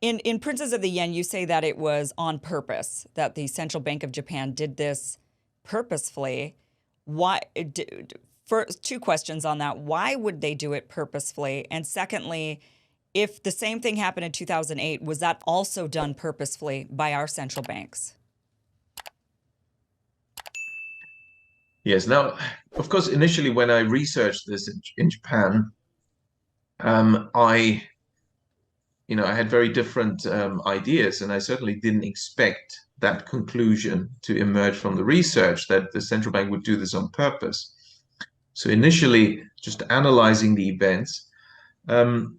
in Princes of the Yen, you say that it was on purpose, that the Central Bank of Japan did this purposefully. Why? First, two questions on that. Why would they do it purposefully? And secondly, if the same thing happened in 2008, was that also done purposefully by our central banks? Yes. Now, of course, initially when I researched this in Japan, I I had very different ideas, and I certainly didn't expect that conclusion to emerge from the research that the central bank would do this on purpose. So initially, just analyzing the events, um,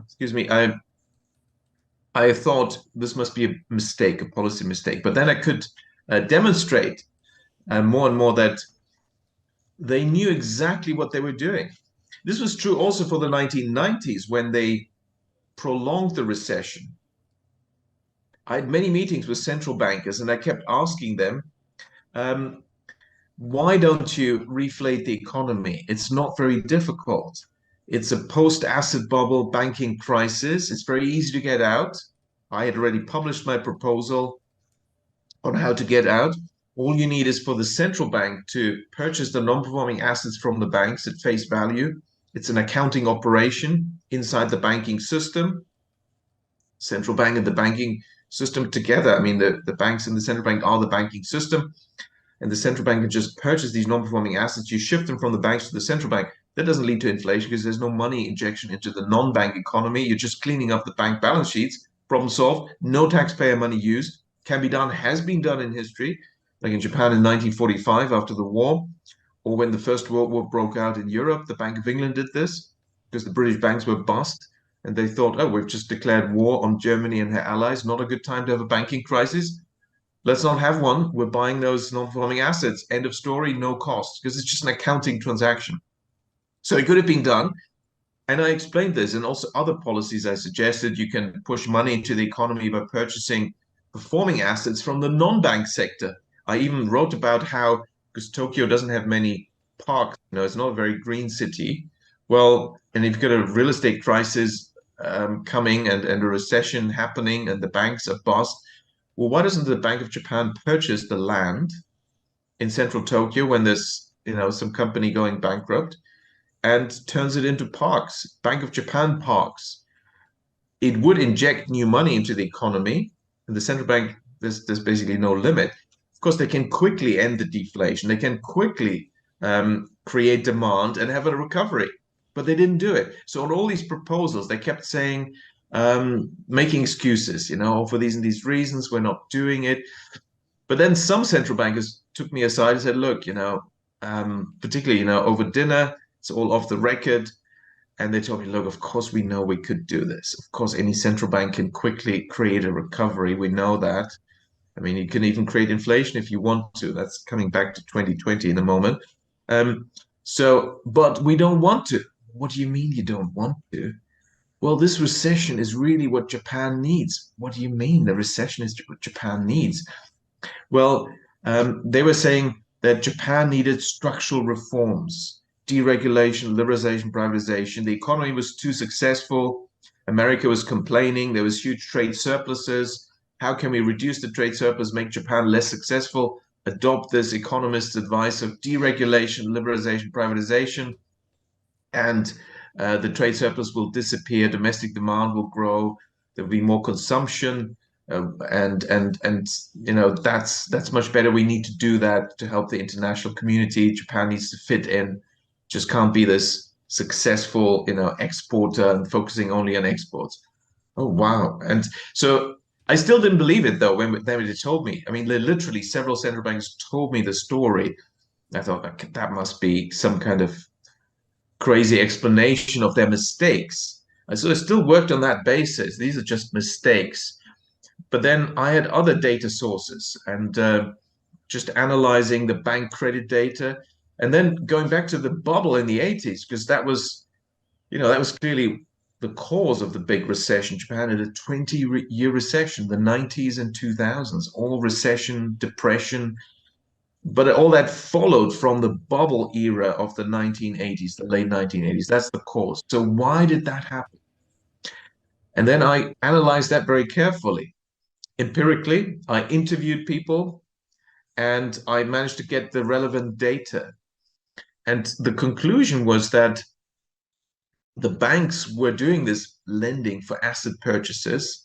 excuse me, I thought this must be a mistake, a policy mistake. But then I could demonstrate more and more that they knew exactly what they were doing. This was true also for the 1990s when they prolonged the recession. I had many meetings with central bankers, and I kept asking them, why don't you reflate the economy? It's not very difficult. It's a post-asset bubble banking crisis. It's very easy to get out. I had already published my proposal on how to get out. All you need is for the central bank to purchase the non-performing assets from the banks at face value. It's an accounting operation inside the banking system. Central bank and the banking system together. I mean, the banks and the central bank are the banking system, and the central bank can just purchase these non-performing assets. You shift them from the banks to the central bank. That doesn't lead to inflation because there's no money injection into the non-bank economy. You're just cleaning up the bank balance sheets. Problem solved. No taxpayer money used. Can be done, has been done in history, like in Japan in 1945 after the war, or when the First World War broke out in Europe. The Bank of England did this because the British banks were bust. And they thought, oh, we've just declared war on Germany and her allies. Not a good time to have a banking crisis. Let's not have one. We're buying those non-performing assets. End of story, no cost, because it's just an accounting transaction. So it could have been done. And I explained this, and also other policies I suggested. You can push money into the economy by purchasing performing assets from the non-bank sector. I even wrote about how, because Tokyo doesn't have many parks, it's not a very green city. Well, and if you've got a real estate crisis coming and a recession happening and the banks are bust, well, why doesn't the Bank of Japan purchase the land in central Tokyo when there's some company going bankrupt and turns it into parks, Bank of Japan parks? It would inject new money into the economy, and the central bank, there's basically no limit. Of course, they can quickly end the deflation. They can quickly create demand and have a recovery. But they didn't do it. So on all these proposals, they kept saying, making excuses, for these and these reasons, we're not doing it. But then some central bankers took me aside and said, look, particularly, over dinner, it's all off the record. And they told me, look, of course we know we could do this. Of course, any central bank can quickly create a recovery. We know that. I mean, you can even create inflation if you want to. That's coming back to 2020 in a moment. But we don't want to. What do you mean you don't want to? Well, this recession is really what Japan needs. What do you mean the recession is what Japan needs? Well, they were saying that Japan needed structural reforms, deregulation, liberalization, privatization. The economy was too successful. America was complaining. There was huge trade surpluses. How can we reduce the trade surplus, make Japan less successful? Adopt this economist's advice of deregulation, liberalization, privatization. And the trade surplus will disappear, domestic demand will grow, there'll be more consumption, and that's much better. We need to do that to help the international community. Japan needs to fit in, just can't be this successful exporter and focusing only on exports. Oh wow. And so I still didn't believe it though when they told me. I mean, literally several central banks told me the story. I thought that must be some kind of crazy explanation of their mistakes. So I still worked on that basis. These are just mistakes. But then I had other data sources and just analyzing the bank credit data, and then going back to the bubble in the 80s, because that was clearly the cause of the big recession. Japan had a 20-year recession, the 90s and 2000s, all recession, depression. But all that followed from the bubble era of the 1980s, the late 1980s. That's the cause. So why did that happen? And then I analyzed that very carefully. Empirically, I interviewed people and I managed to get the relevant data. And the conclusion was that the banks were doing this lending for asset purchases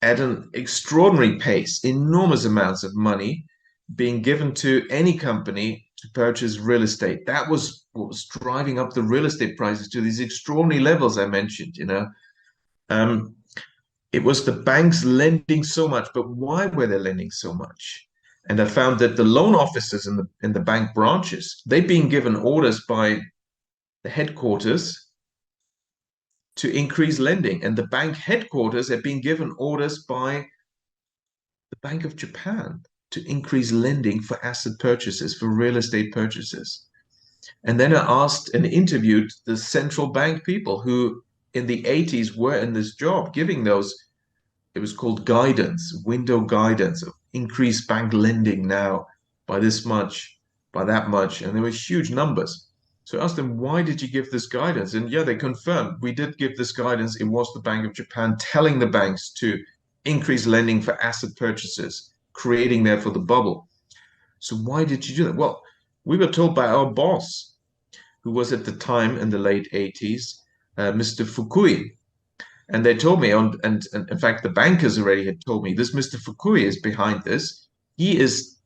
at an extraordinary pace, enormous amounts of money being given to any company to purchase real estate. That was what was driving up the real estate prices to these extraordinary levels I mentioned, you know. Um, it was the banks lending so much, but why were they lending so much? And I found that the loan officers in the bank branches, they've been given orders by the headquarters to increase lending, and the bank headquarters have been given orders by the Bank of Japan to increase lending for asset purchases, for real estate purchases. And then I asked and interviewed the central bank people who in the 80s were in this job, giving those, it was called guidance, window guidance of increased bank lending now by this much, by that much. And there were huge numbers. So I asked them, why did you give this guidance? And yeah, they confirmed we did give this guidance. It was the Bank of Japan telling the banks to increase lending for asset purchases, creating therefore the bubble. So why did you do that? Well, we were told by our boss, who was at the time in the late 80s, Mr. Fukui. And they told me, and in fact, the bankers already had told me, this Mr. Fukui is behind this. He is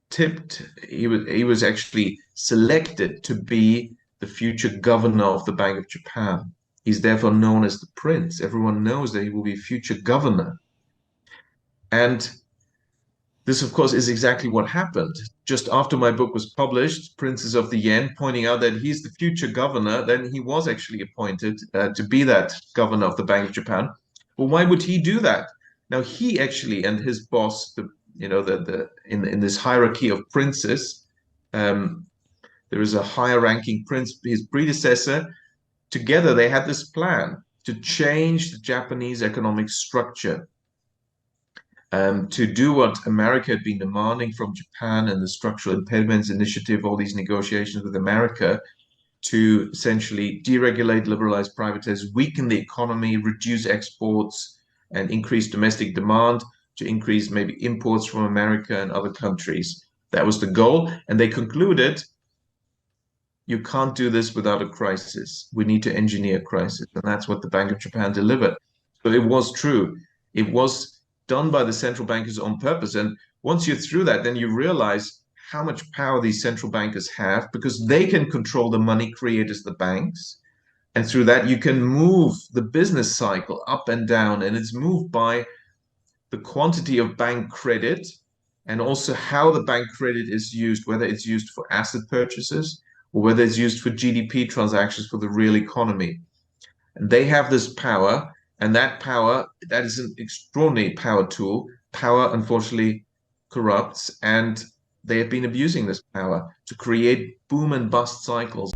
tipped, he was actually selected to be the future governor of the Bank of Japan. He's therefore known as the prince. Everyone knows that he will be future governor. And this, of course, is exactly what happened. Just after my book was published, Princes of the Yen, pointing out that he's the future governor, then he was actually appointed to be that governor of the Bank of Japan. Well, why would he do that? Now, he actually and his boss, in this hierarchy of princes, there is a higher ranking prince, his predecessor. Together, they had this plan to change the Japanese economic structure. To do what America had been demanding from Japan and the Structural Impediments Initiative, all these negotiations with America to essentially deregulate, liberalize, privatize, weaken the economy, reduce exports, and increase domestic demand, to increase maybe imports from America and other countries. That was the goal. And they concluded, you can't do this without a crisis. We need to engineer a crisis. And that's what the Bank of Japan delivered. So it was true. It was done by the central bankers on purpose. And once you're through that, then you realize how much power these central bankers have, because they can control the money creators, the banks. And through that, you can move the business cycle up and down. And it's moved by the quantity of bank credit and also how the bank credit is used, whether it's used for asset purchases or whether it's used for GDP transactions for the real economy. And they have this power. And that power, that is an extraordinary power tool. Power, unfortunately, corrupts, and they have been abusing this power to create boom and bust cycles.